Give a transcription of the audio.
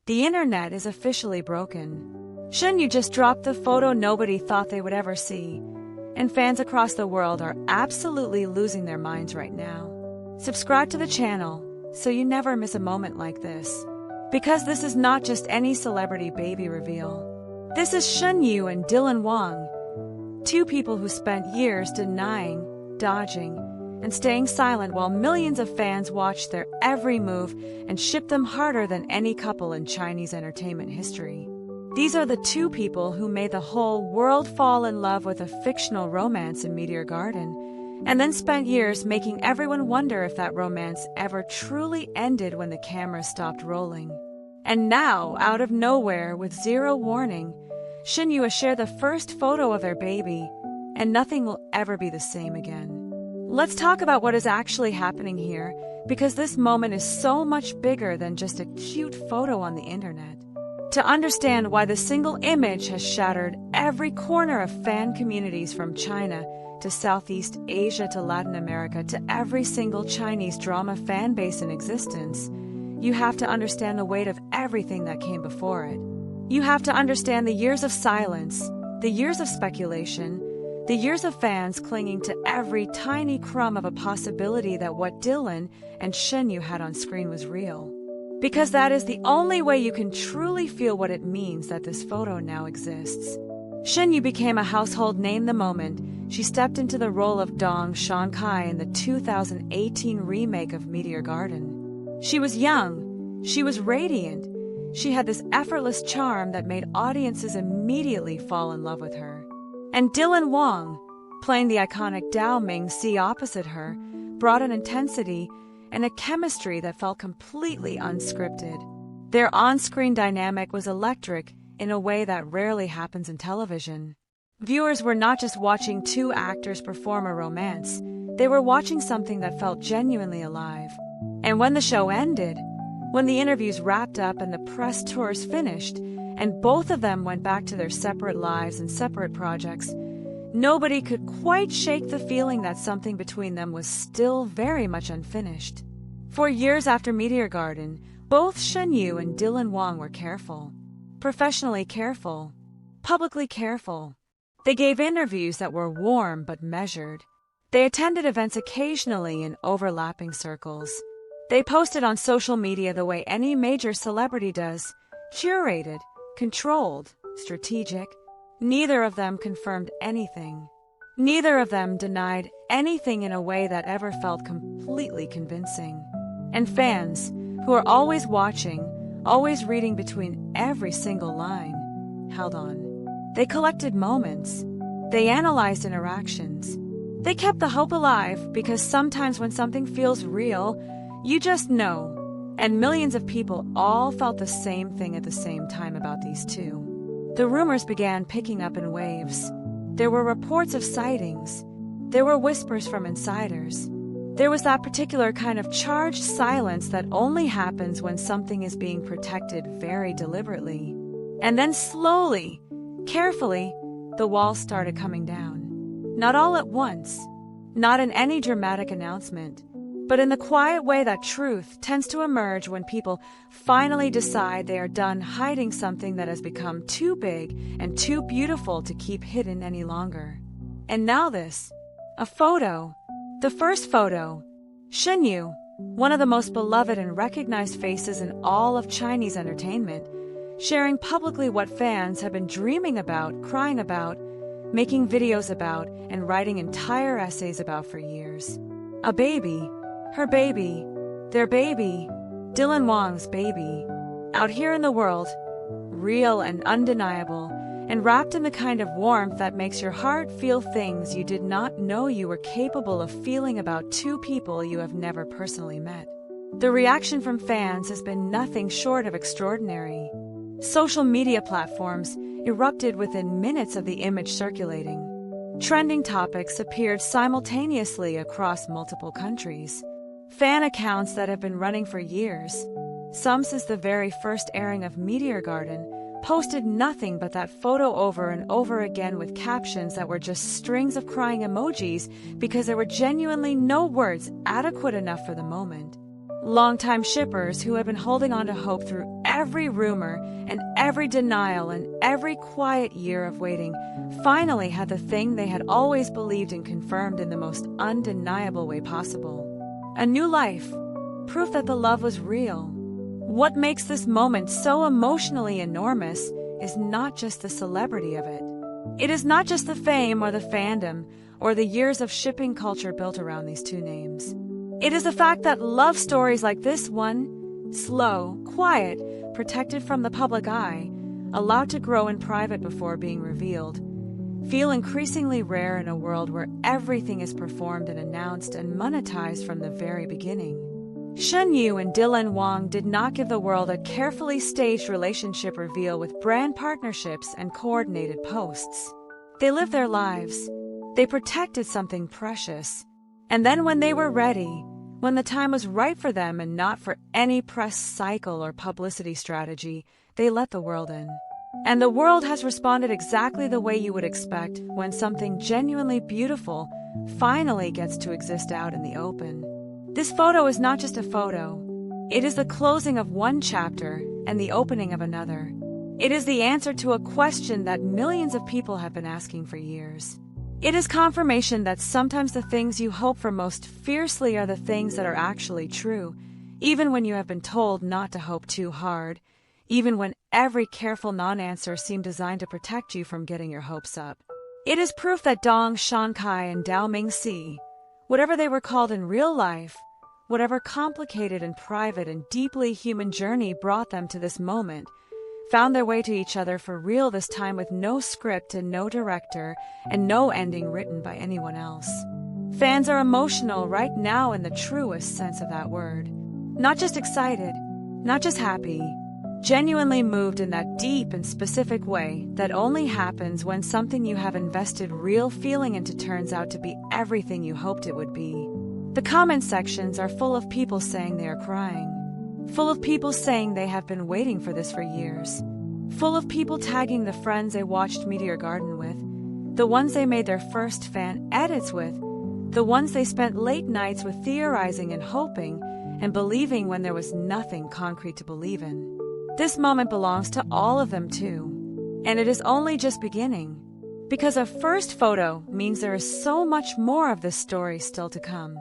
The internet is officially broken. Shen Yue just dropped the photo nobody thought they would ever see, and fans across the world are absolutely losing their minds right now. Subscribe to the channel so you never miss a moment like this. Because this is not just any celebrity baby reveal. This is Shen Yue and Dylan Wang, two people who spent years denying, dodging, and staying silent while millions of fans watched their every move and shipped them harder than any couple in Chinese entertainment history. These are the two people who made the whole world fall in love with a fictional romance in Meteor Garden, and then spent years making everyone wonder if that romance ever truly ended when the camera stopped rolling. And now, out of nowhere, with zero warning, Shen Yue shared the first photo of their baby, and nothing will ever be the same again. Let's talk about what is actually happening here, because this moment is so much bigger than just a cute photo on the internet. To understand why the single image has shattered every corner of fan communities from China to Southeast Asia to Latin America to every single Chinese drama fan base in existence, you have to understand the weight of everything that came before it. You have to understand the years of silence, the years of speculation, the years of fans clinging to every tiny crumb of a possibility that what Dylan and Shen Yue had on screen was real. Because that is the only way you can truly feel what it means that this photo now exists. Shen Yue became a household name the moment she stepped into the role of Dong Shankai in the 2018 remake of Meteor Garden. She was young, she was radiant, she had this effortless charm that made audiences immediately fall in love with her. And Dylan Wang, playing the iconic Dao Ming-Si opposite her, brought an intensity and a chemistry that felt completely unscripted. Their on-screen dynamic was electric in a way that rarely happens in television. Viewers were not just watching two actors perform a romance, they were watching something that felt genuinely alive. And when the show ended, when the interviews wrapped up and the press tours finished, and both of them went back to their separate lives and separate projects, nobody could quite shake the feeling that something between them was still very much unfinished. For years after Meteor Garden, both Shen Yue and Dylan Wang were careful. Professionally careful. Publicly careful. They gave interviews that were warm but measured. They attended events occasionally in overlapping circles. They posted on social media the way any major celebrity does, curated, controlled, strategic. Neither of them confirmed anything. Neither of them denied anything in a way that ever felt completely convincing. And fans, who are always watching, always reading between every single line, held on. They collected moments. They analyzed interactions. They kept the hope alive because sometimes when something feels real, you just know. And millions of people all felt the same thing at the same time about these two. The rumors began picking up in waves. There were reports of sightings. There were whispers from insiders. There was that particular kind of charged silence that only happens when something is being protected very deliberately. And then slowly, carefully, the walls started coming down. Not all at once, not in any dramatic announcement, but in the quiet way that truth tends to emerge when people finally decide they are done hiding something that has become too big and too beautiful to keep hidden any longer. And now this, a photo, the first photo. Shen Yue, one of the most beloved and recognized faces in all of Chinese entertainment, sharing publicly what fans have been dreaming about, crying about, making videos about, and writing entire essays about for years. A baby. Her baby, their baby, Dylan Wang's baby, out here in the world, real and undeniable, and wrapped in the kind of warmth that makes your heart feel things you did not know you were capable of feeling about two people you have never personally met. The reaction from fans has been nothing short of extraordinary. Social media platforms erupted within minutes of the image circulating. Trending topics appeared simultaneously across multiple countries. Fan accounts that have been running for years, some since the very first airing of Meteor Garden, posted nothing but that photo over and over again with captions that were just strings of crying emojis because there were genuinely no words adequate enough for the moment. Longtime shippers who had been holding on to hope through every rumor and every denial and every quiet year of waiting finally had the thing they had always believed and confirmed in the most undeniable way possible. A new life, proof that the love was real. What makes this moment so emotionally enormous is not just the celebrity of it. It is not just the fame or the fandom or the years of shipping culture built around these two names. It is the fact that love stories like this one, slow, quiet, protected from the public eye, allowed to grow in private before being revealed, feel increasingly rare in a world where everything is performed and announced and monetized from the very beginning. Shen Yue and Wang did not give the world a carefully staged relationship reveal with brand partnerships and coordinated posts. They lived their lives. They protected something precious. And then when they were ready, when the time was right for them and not for any press cycle or publicity strategy, they let the world in. And the world has responded exactly the way you would expect when something genuinely beautiful finally gets to exist out in the open. This photo is not just a photo. It is the closing of one chapter and the opening of another. It is the answer to a question that millions of people have been asking for years. It is confirmation that sometimes the things you hope for most fiercely are the things that are actually true, even when you have been told not to hope too hard, even when every careful non-answer seemed designed to protect you from getting your hopes up. It is proof that Dong Shankai and Dao Mingxi, whatever they were called in real life, whatever complicated and private and deeply human journey brought them to this moment, found their way to each other for real this time with no script and no director and no ending written by anyone else. Fans are emotional right now in the truest sense of that word. Not just excited, not just happy, genuinely moved in that deep and specific way that only happens when something you have invested real feeling into turns out to be everything you hoped it would be. The comment sections are full of people saying they are crying. Full of people saying they have been waiting for this for years. Full of people tagging the friends they watched Meteor Garden with, the ones they made their first fan edits with, the ones they spent late nights with theorizing and hoping and believing when there was nothing concrete to believe in. This moment belongs to all of them too, and it is only just beginning, because a first photo means there is so much more of this story still to come.